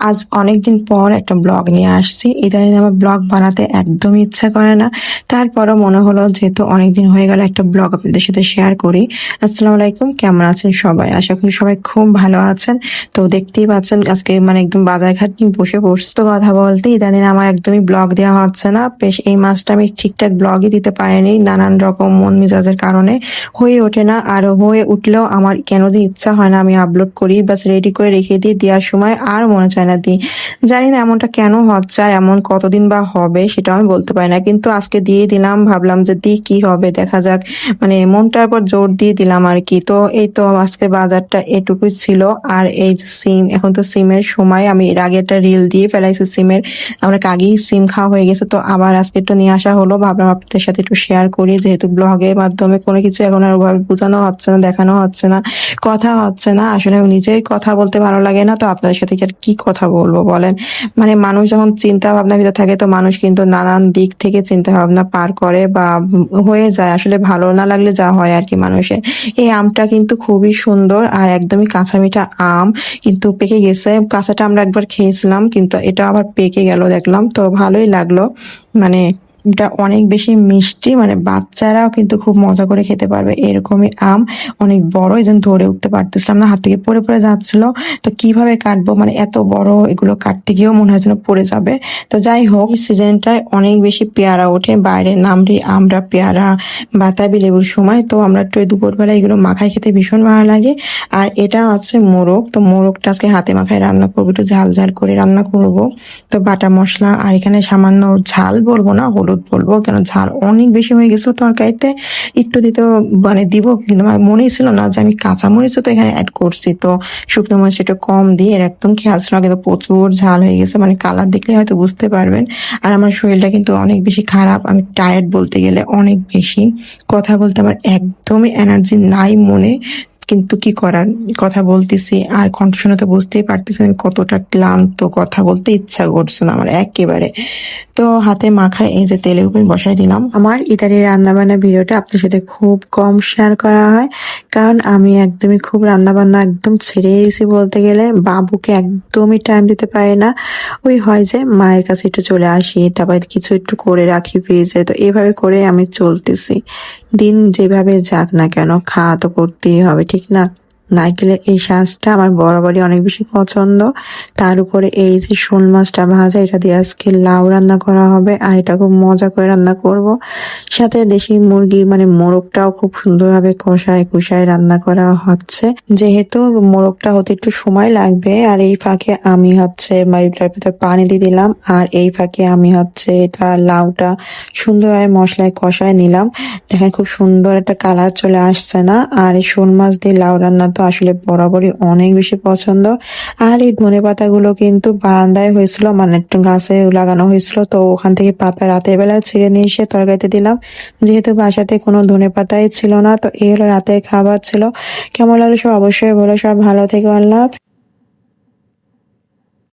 আজ অনেকদিন পর একটা ব্লগ নিয়ে আসছি। ইদানিং আমার ব্লগ বানাতে একদমই ইচ্ছা করে না। তারপরও মনে হলো যেহেতু অনেকদিন হয়ে গেল একটা ব্লগ আপনাদের সাথে শেয়ার করি। আসসালামু আলাইকুম, কেমন আছেন সবাই? আশা করি সবাই খুব ভালো আছেন। তো দেখতেই পাচ্ছেন আজকে একদম বাজারঘাট নিয়ে বসে পড়ছি। তো কথা বলতে ইদানিং আমার একদমই ব্লগ দেওয়া হচ্ছে না। বেশ এই মাসটা আমি ঠিকঠাক ব্লগই দিতে পারিনি, নানান রকম মন মেজাজের কারণে হয়ে ওঠে না। আর হয়ে উঠলেও আমার কেন যে ইচ্ছা হয় না আমি আপলোড করি, বাস রেডি করে রেখে দিই, দেওয়ার সময় আর মনে চায় না দিই। জানি না এমনটা কেন হচ্ছে, আর এমন কতদিন বা হবে সেটা আমি বলতে পারি না, কিন্তু আজকে দিয়ে দিলাম। ভাবলাম যে দিই, কি হবে দেখা যাক, মনটার উপর জোর দিয়ে দিলাম আর কি। তো এই তো আজকে বাজারটা এটুকুই ছিল। আর এই সিম, এখন তো সিমের সময়, আমি এর আগে একটা রিল দিয়ে ফেলাইছি সিমের, অনেক আগেই সিম খাওয়া হয়ে গেছে। তো আবার আজকে একটু নিয়ে আসা হলো, ভাবলাম আপনাদের সাথে একটু শেয়ার করি, যেহেতু ব্লগের মাধ্যমে কোনো কিছু এখন আর ওভাবে বোঝানো হচ্ছে না, দেখানো হচ্ছে না, কথা হচ্ছে না। আসলে নিজেই কথা বলতে ভালো লাগে না, তো আপনাদের সাথে আর কি কথা বলবো বলেন। মানুষ যখন চিন্তা ভাবনার ভিতরে থাকে, তো মানুষ কিন্তু নানান দিক থেকে চিন্তা ভাবনা পার করে বা হয়ে যায়। আসলে ভালো না লাগলে যা হয় আর কি মানুষের। এই আমটা কিন্তু খুবই সুন্দর আর একদমই কাঁচা মিঠা আম, কিন্তু পেকে গেছে। কাঁচাটা আমরা একবার খেয়েছিলাম, কিন্তু এটা আবার পেকে গেল দেখলাম, তো ভালোই লাগলো। মানে এটা অনেক বেশি মিষ্টি, বাচ্চারাও কিন্তু খুব মজা করে খেতে পারবে এরকমই আম। অনেক বড়, এই জন্য ধরে উঠতে পারতেছিলাম না, হাত থেকে পড়ে পড়ে যাচ্ছিল। তো কিভাবে কাটবো, এত বড় এগুলো কাটতে গিয়েও মনে হয় যেন পড়ে যাবে। তো যাই হোক, সিজনটায় অনেক বেশি পেয়ারা ওঠে বাইরে, নামরি আমরা পেয়ারা, বাতাবি লেবুর সময়। তো আমরা একটু দুপুরবেলা এগুলো মাখায় খেতে ভীষণ ভালো লাগে। আর এটা হচ্ছে মোরগ, তো মোরগটা আজকে হাতে মাখায় রান্না করবো, একটু ঝাল ঝাল করে রান্না করব। তো বাটা মশলা, আর এখানে সামান্য ঝাল বলবো না, হলুদ বলবো, কেন ঝাল অনেক বেশি হয়ে গেছিল তরকারিতে। একটু দিতে দিব, কিন্তু আমার মনেই ছিল না যে আমি কাঁচা মরিচ তো এখানে অ্যাড করছি। তো শুকনো মরিচ একটু কম দিয়ে, এর একদম খেয়াল ছিল না, কিন্তু প্রচুর ঝাল হয়ে গেছে। কালার দেখলে হয়তো বুঝতে পারবেন। আর আমার শরীরটা কিন্তু অনেক বেশি খারাপ, আমি টায়ার্ড বলতে গেলে অনেক বেশি। কথা বলতে আমার একদমই এনার্জি নাই মনে, কিন্তু কি করার, কথা বলতেছি আর কণ্ঠ শুনে তো বুঝতেই পারতেছেন কতটা ক্লান্ত, কথা বলতে ইচ্ছা করছে না আমার একেবারে। তো হাতে মাখায় এই যে তেলের উপর বসাই দিলাম। আমার ইতালির রান্না বান্না ভিডিওটা আপনার সাথে খুব কম শেয়ার করা হয়, কারণ আমি একদমই খুব রান্না বান্না একদম ছেড়ে গেছি বলতে গেলে। বাবুকে একদমই টাইম দিতে পারি না। ওই হয় যে মায়ের কাছে একটু চলে আসি, তারপর কিছু একটু করে রাখি ফ্রিজে, তো এভাবে করে আমি চলতেছি। দিন যেভাবে যাক না কেন, খাওয়া তো করতেই হবে, ঠিক না? নারকেলের এই শাঁসটা আমার বরাবরই অনেক বেশি পছন্দ। তার উপরে এই যে শোল মাছটা ভাজা, এটা দিয়ে আজকে লাউ রান্না করা হবে, আর এটা খুব মজা করে রান্না করব। সাথে দেশি মুরগি মোরগটাও খুব সুন্দরভাবে কষায় কুষায় রান্না করা হচ্ছে, যেহেতু মোরগটা হতে একটু সময় লাগবে। আর এই ফাঁকে আমি এটার ভিতর পানি দিয়ে দিলাম, আর এই ফাঁকে আমি এটা লাউটা সুন্দরভাবে মশলায় কষায় নিলাম। দেখেন খুব সুন্দর একটা কালার চলে আসছে না? আর এই শোল মাছ দিয়ে লাউ রান্না তো আসলে বরাবরই অনেক বেশি পছন্দ। আর এই ধনেপাতা গুলো কিন্তু বারান্দায় হয়েছিল, একটু গাছে লাগানো হয়েছিল, তো ওখান থেকে পাতা রাতের বেলা ছিঁড়ে নিয়ে এসে তরকারিতে দিলাম। যেহেতু বাসাতে কোনো ধনেপাতাই ছিল না, তো এই হলো রাতের খাবার ছিল। কেমন লাগলো সব অবশ্যই বলো। সব ভালো থেকো, আল্লাহ হাফেজ।